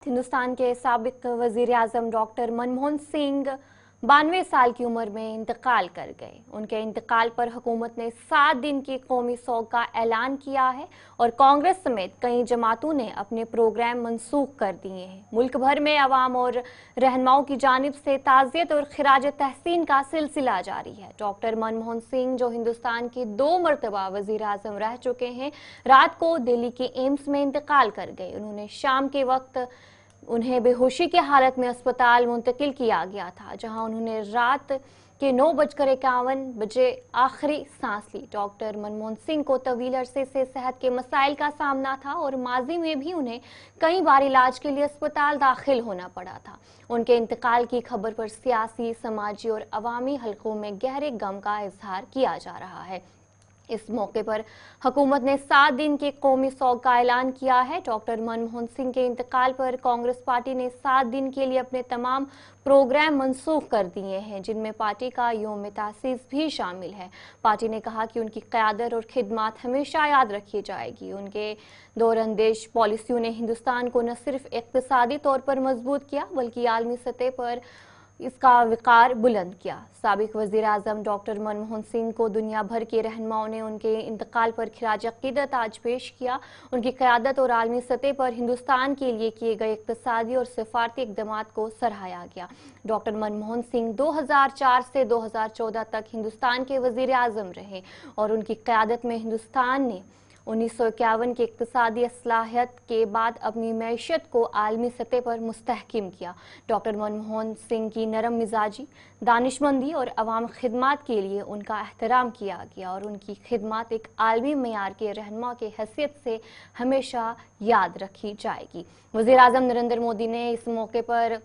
हिंदुस्तान के साबिक वजीर आजम डॉक्टर मनमोहन सिंह 92 साल की उम्र में इंतकाल कर गए। उनके इंतकाल पर हुकूमत ने 7 दिन की कौमी शोक का ऐलान किया है और कांग्रेस समेत कई जमातों ने अपने प्रोग्राम मनसूख कर दिए हैं। मुल्क भर में अवाम और रहनुमाओं की जानिब से ताज़ियत और खिराज तहसीन का सिलसिला जारी है। डॉक्टर मनमोहन सिंह, जो हिंदुस्तान के 2 मरतबा वजीर आजम रह चुके हैं, रात को दिल्ली के एम्स में इंतकाल कर गए। उन्होंने शाम के वक्त उन्हें बेहोशी की हालत में अस्पताल मुंतकिल किया गया था, जहां उन्होंने रात के 9:51 आखिरी सांस ली। डॉक्टर मनमोहन सिंह को तवील अरसे से सेहत के मसाइल का सामना था और माजी में भी उन्हें कई बार इलाज के लिए अस्पताल दाखिल होना पड़ा था। उनके इंतकाल की खबर पर सियासी, समाजी और अवामी हलकों में गहरे गम का इजहार किया जा रहा है। इस मौके पर हुकूमत ने 7 दिन के कौमी शोक का ऐलान किया है। डॉक्टर मनमोहन सिंह के इंतकाल पर कांग्रेस पार्टी ने 7 दिन के लिए अपने तमाम प्रोग्राम मनसूख कर दिए हैं, जिनमें पार्टी का यौम तासीस भी शामिल है। पार्टी ने कहा कि उनकी क़यादत और खिदमत हमेशा याद रखी जाएगी। उनके दूरअंदेश पॉलिसियों ने हिंदुस्तान को न सिर्फ इक़्तिसादी तौर पर मजबूत किया, बल्कि आलमी सतह पर इसका विकार बुलंद किया। साबिक वजीर आजम डॉक्टर मनमोहन सिंह को दुनिया भर के रहनुमाओं ने उनके इंतकाल पर खिराज अकीदत आज पेश किया। उनकी क़यादत और आलमी सतह पर हिंदुस्तान के लिए किए गए इक़्तिसादी और सिफारती इक़दामात को सराहा गया। डॉक्टर मनमोहन सिंह 2004 से 2014 तक हिंदुस्तान के वजीर आजम रहे और उनकी क़यादत में हिंदुस्तान ने 1951 के इक़्तिसादी असलाहत के बाद अपनी मैशत को आलमी सतह पर मुस्तहकिम किया। डॉक्टर मनमोहन सिंह की नरम मिजाजी, दानिशमंदी और अवाम खिदमत के लिए उनका एहतराम किया गया और उनकी खिदमत एक आलमी मेयार के रहनुमा की हैसियत से हमेशा याद रखी जाएगी। वज़ीर आज़म नरेंद्र मोदी ने इस मौके पर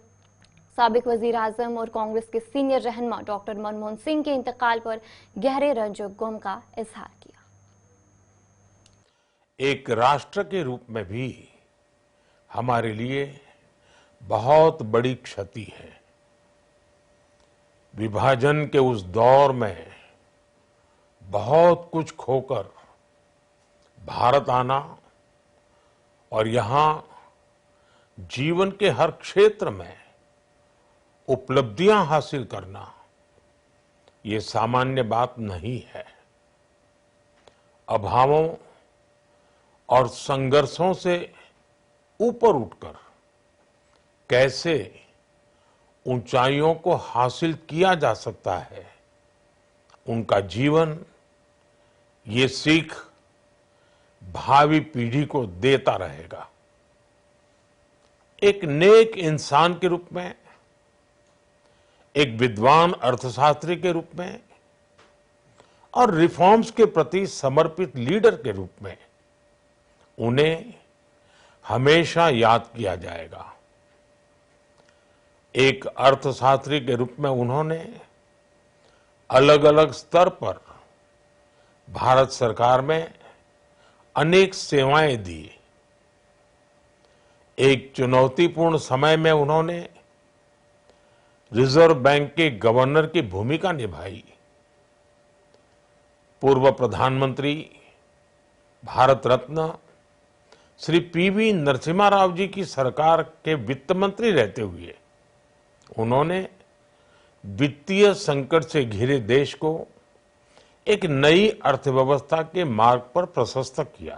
साबिक वज़ीर आज़म और कांग्रेस के सीनियर रहनुमा डॉक्टर मनमोहन सिंह के इंतकाल पर गहरे रंज और गम का इजहार किया। एक राष्ट्र के रूप में भी हमारे लिए बहुत बड़ी क्षति है। विभाजन के उस दौर में बहुत कुछ खोकर भारत आना और यहां जीवन के हर क्षेत्र में उपलब्धियां हासिल करना, ये सामान्य बात नहीं है। अभावों और संघर्षों से ऊपर उठकर कैसे ऊंचाइयों को हासिल किया जा सकता है, उनका जीवन ये सीख भावी पीढ़ी को देता रहेगा। एक नेक इंसान के रूप में, एक विद्वान अर्थशास्त्री के रूप में और रिफॉर्म्स के प्रति समर्पित लीडर के रूप में उन्हें हमेशा याद किया जाएगा। एक अर्थशास्त्री के रूप में उन्होंने अलग अलग स्तर पर भारत सरकार में अनेक सेवाएं दी। एक चुनौतीपूर्ण समय में उन्होंने रिजर्व बैंक के गवर्नर की भूमिका निभाई। पूर्व प्रधानमंत्री, भारत रत्न श्री पीवी नरसिम्हा राव जी की सरकार के वित्त मंत्री रहते हुए उन्होंने वित्तीय संकट से घिरे देश को एक नई अर्थव्यवस्था के मार्ग पर प्रशस्त किया।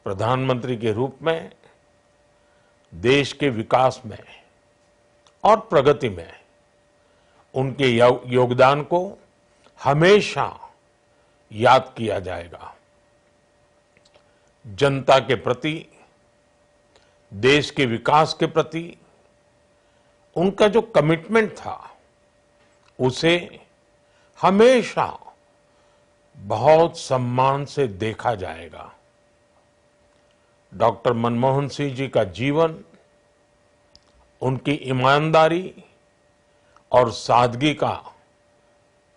प्रधानमंत्री के रूप में देश के विकास में और प्रगति में उनके योगदान को हमेशा याद किया जाएगा। जनता के प्रति, देश के विकास के प्रति उनका जो कमिटमेंट था, उसे हमेशा बहुत सम्मान से देखा जाएगा। डॉक्टर मनमोहन सिंह जी का जीवन उनकी ईमानदारी और सादगी का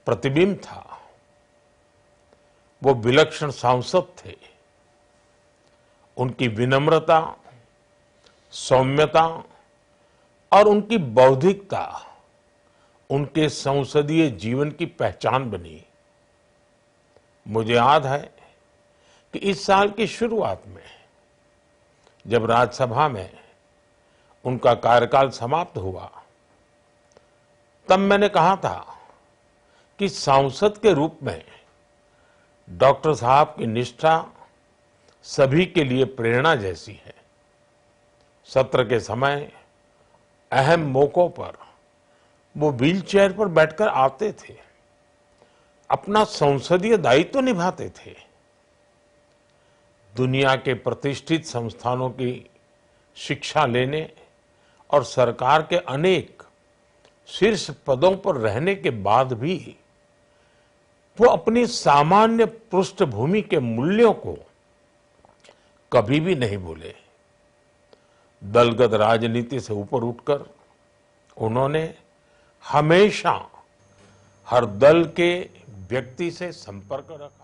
प्रतिबिंब था। वो विलक्षण सांसद थे। उनकी विनम्रता, सौम्यता और उनकी बौद्धिकता उनके संसदीय जीवन की पहचान बनी। मुझे याद है कि इस साल की शुरुआत में जब राज्यसभा में उनका कार्यकाल समाप्त हुआ, तब मैंने कहा था कि सांसद के रूप में डॉक्टर साहब की निष्ठा सभी के लिए प्रेरणा जैसी है। सत्र के समय अहम मौकों पर वो व्हीलचेयर पर बैठकर आते थे, अपना संसदीय दायित्व निभाते थे। दुनिया के प्रतिष्ठित संस्थानों की शिक्षा लेने और सरकार के अनेक शीर्ष पदों पर रहने के बाद भी वो अपनी सामान्य पृष्ठभूमि के मूल्यों को कभी भी नहीं भूले। दलगत राजनीति से ऊपर उठकर उन्होंने हमेशा हर दल के व्यक्ति से संपर्क रखा।